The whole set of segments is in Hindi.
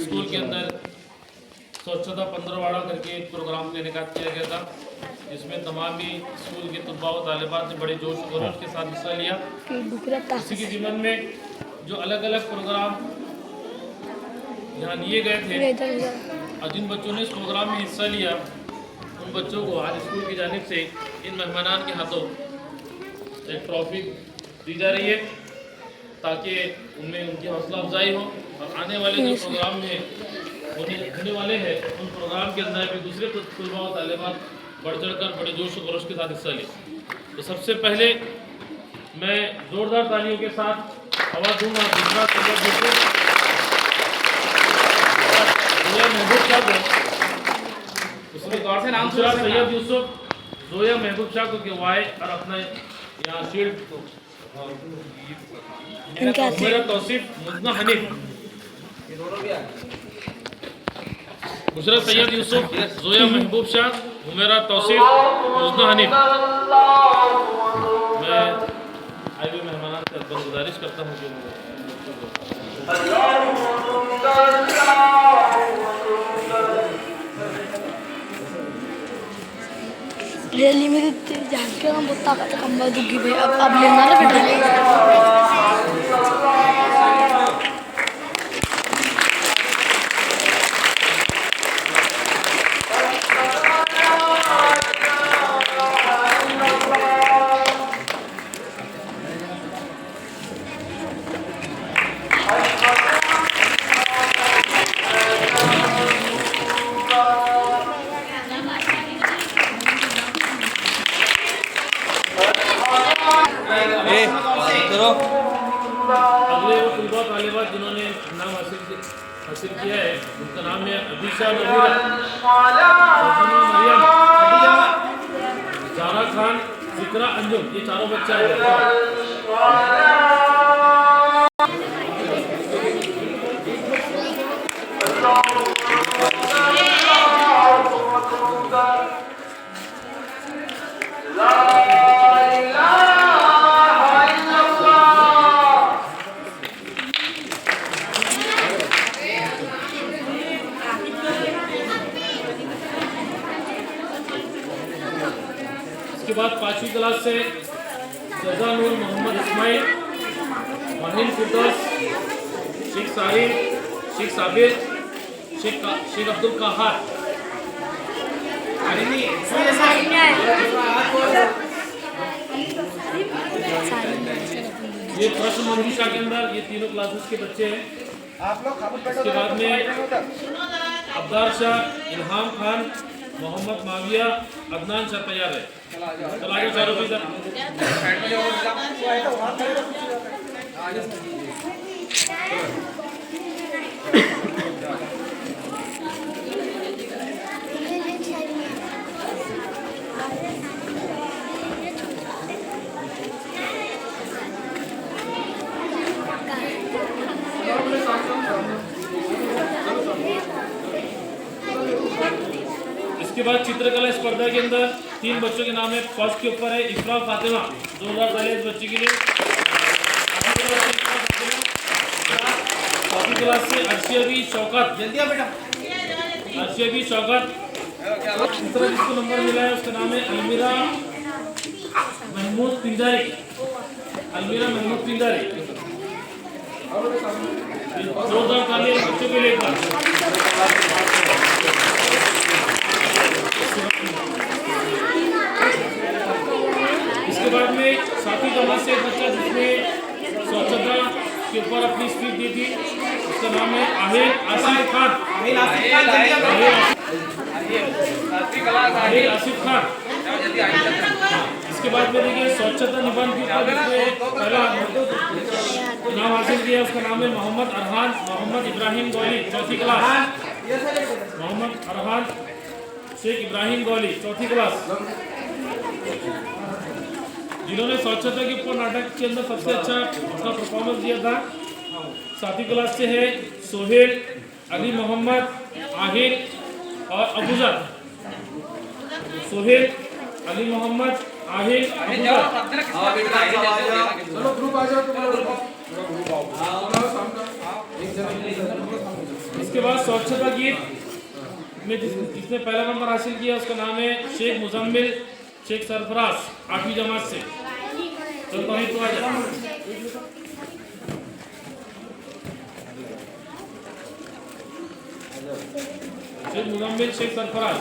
स्कूल के अंदर स्वच्छता 15वाड़ा करके एक प्रोग्राम का इनेकाद किया गया था, जिसमें तमाम ही स्कूल के तलबा व तालिबात ने बड़े जोश और खरोश के साथ हिस्सा लिया। इसी के ज़िम्मन में जो अलग अलग प्रोग्राम यहाँ लिए गए थे और जिन बच्चों ने इस प्रोग्राम में हिस्सा लिया, उन बच्चों को आज स्कूल की जानिब से इन मेहमानान के हाथों एक ट्रॉफी दी जा रही है, ताकि उनमें उनकी हौसला अफजाई हो और आने वाले जो प्रोग्राम में होने वाले हैं, उन प्रोग्राम के अंदर भी दूसरे तलबा व तालिबात बढ़ चढ़ कर बड़े जोश व खरोश के साथ हिस्सा लें। तो सबसे पहले मैं ज़ोरदार तालियों के साथ आवाज़ दूँगा दूसरा महबूब शाह को, उसमें गौर से नाम दूसरा सैयद यूसुफ जोया महबूब शाह को गिरवाए और अपना यहाँ शील्ड मेरा तौसीफ मुजना हनीफ, दूसरा सैयद यूसुफ जोया महबूब शाह मेरा तौसीफ मुजना हनीफ। मैं आए हुए मेहमान से अकबर गुजारिश करता हूँ कि रैली में जान के हम बहुत ताकत कम दूंगी भाई। अब लेना ना बेटा। अगले वो तलबा तालिबात जिन्होंने नाम हासिल किया है, उनका नाम है अदीशा मरियम, जारा खान, जिक्रा अंजुम, ये चारों बच्चे हैं। उसके बाद 5वीं क्लास से जजानुर मोहम्मद इस्माइल, माहिन फिरदौस, शेख साहिब, शेख साबिर, शेख अब्दुल कहार। ये प्रश्न मंजूषा के अंदर ये तीनों क्लासेस के बच्चे हैं। इसके बाद में अब्दार शाह, इल्हाम खान, मोहम्मद माविया, अदनान शाह तैयार है। चला जाओ चारों की इसके बाद चित्रकला स्पर्धा के अंदर 3 बच्चों के नाम है। फर्स्ट के ऊपर है इफ्रा फातिमा, 2000 इस बच्चे के लिए। चौथी क्लास से अर्शियाबी शौकत, जल्दी बेटा, अर्शियाबी शौकत। तीसरा जिसको नंबर मिला है उसका नाम है अलमीरा महमूद पिंजारी, अलमीरा महमूद पिंजारी। 2000 बच्चों के लिए इसके बाद में 7वीं जमात से एक बच्चा जिसने स्वच्छता के ऊपर अपनी स्पीच दी थी, उसका नाम है आहिल आसिफ खान, आहिल आसिफ खान। इसके बाद में देखिए स्वच्छता निबंध के ऊपर जिसने पहला नाम हासिल किया, उसका नाम है मोहम्मद अरहान मोहम्मद इब्राहिम गौली, 4वीं क्लास। मोहम्मद अरहान शेख इब्राहिम गौली, 4वीं क्लास, जिन्होंने स्वच्छता के ऊपर नाटक के अंदर सबसे अच्छा अपना परफॉर्मेंस दिया था। 7वीं क्लास से है सोहेल, अली मोहम्मद, आहिल और अबूजर। सोहेल, अली मोहम्मद, आहिल, इसके बाद स्वच्छता गीत में जिसने पहला नंबर हासिल किया उसका नाम है शेख मुजम्मिल शेख सरफराज 8वीं जमात से। चल तो तो आ जा। शेख मुजम्मिल शेख सरफराज।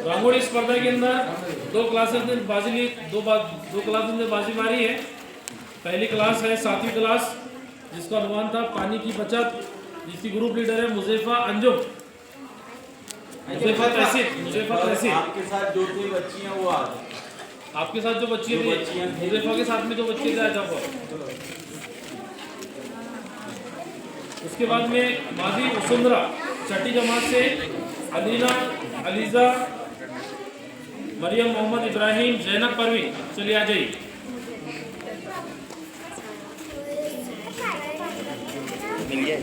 रंगोली स्पर्धा के अंदर दो क्लासेस ने बाजी मारी है। पहली क्लास है 7वीं क्लास जिसका अनुमान था पानी की बचत, जिसकी ग्रुप लीडर है मुजैफा अंजुम, मुजैफा तहसीन। आपके साथ जो भी बच्ची हैं वो आ जाए। आपके साथ जो बच्ची थी मुजैफा के साथ में जो बच्चे थे आ जाओ। उसके बाद में मादी वसुंधरा 6ठी जमात से अलीना अलीजा मरियम मोहम्मद इब्राहिम जैनब परवीन। चलिए आ जाइए। ये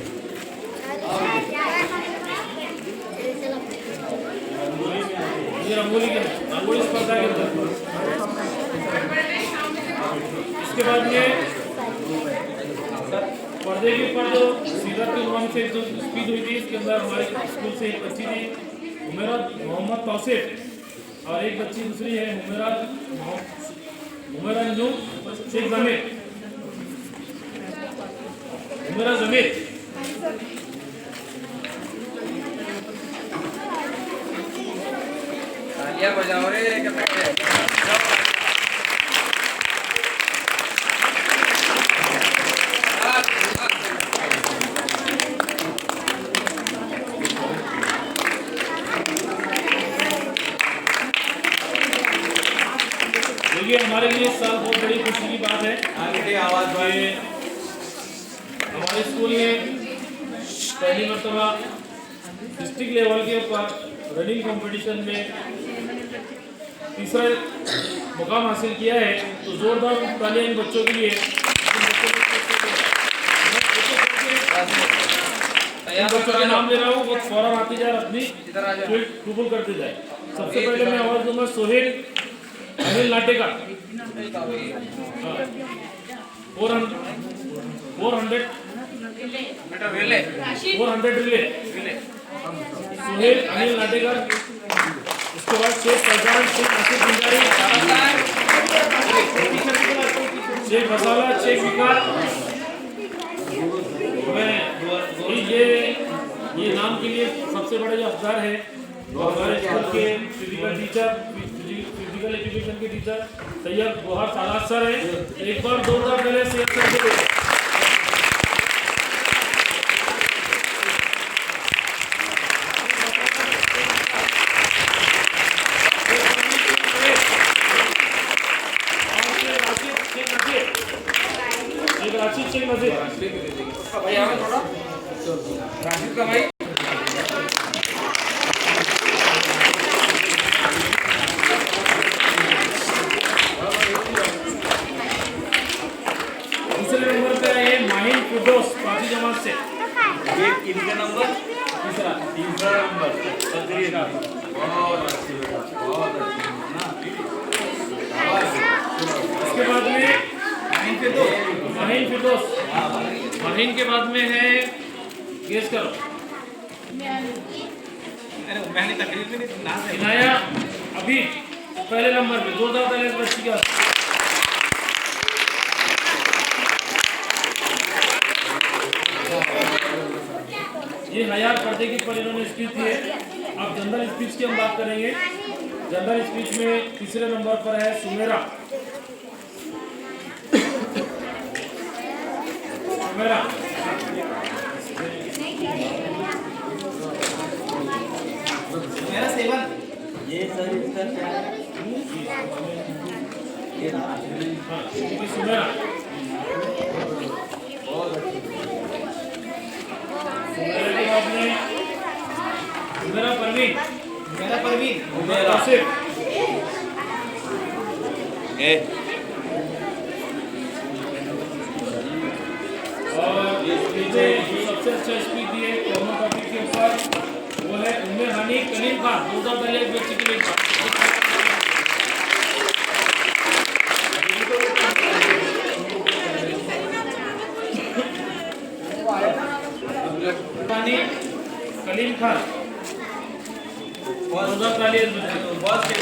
रंगोली स्पर्धा के अंदर। इसके बाद में पर्दे के ऊपर जो सीरत के उन्वान से जो स्पीच हुई थी इसके अंदर हमारे स्कूल से एक बच्ची थी उमेरत मोहम्मद तौसीफ और एक बच्ची दूसरी है उमेरा शेख जमीर। तालियां बजाओ रे देखिए हमारे लिए इस साल बहुत बड़ी खुशी की बात है कि हमारे स्कूल में पहली मरतबा डिस्ट्रिक्ट लेवल के ऊपर रनिंग कंपटीशन में तीसरा मुकाम हासिल किया है। तो जोरदार तालियां इन बच्चों के लिए। इन बच्चों के नाम ले रहा हूँ, वो फौरन आती जाए अपनी फील्ड कबूल करते जाए। सबसे पहले मैं आवाज दूंगा सोहेल अनिल नाटेकर 400 रिले सोहेल अनिल नाटेकर। उसके बाद शेख फैजान शेख आसिफ गुंजारी शेख मसाला शेख विकार। मैं ये नाम के लिए सबसे बड़े जो अफसर है हमारे स्कूल के फिजिकल एजुकेशन के टीचर सैयद गोहर सादात सर है। एक बार जोरदार पहले सैयद सर से शेख नजीर राशिद का भाई दूसरे नंबर पे है माहिन फिरदौस 5वीं जमात से। ये किनका नंबर? तीसरा नंबर। बहुत अच्छी बहुत अच्छी ना। इसके बाद में माहिन के बाद में है गेस करो मैंने तकलीफ में नहीं ना इनाया अभी पहले नंबर पे जोरदार तालियां बच्ची का। ये हयात पर्दे की पर इन्होंने स्पीच दी है। अब जनरल स्पीच की हम बात करेंगे। जनरल स्पीच में तीसरे नंबर पर है सुमेरा। मेरा सेवन ये सर इसका क्या है? सुमेरा के बाद में मेरा परवीन और सबसे अच्छा स्पीच दिए कोरोना टॉपिक के ऊपर वो है उम्मे हानी कलीम खान। दूसरा पहले एक बच्चे के लिए पानी कलीम खान 2040 बच्चे।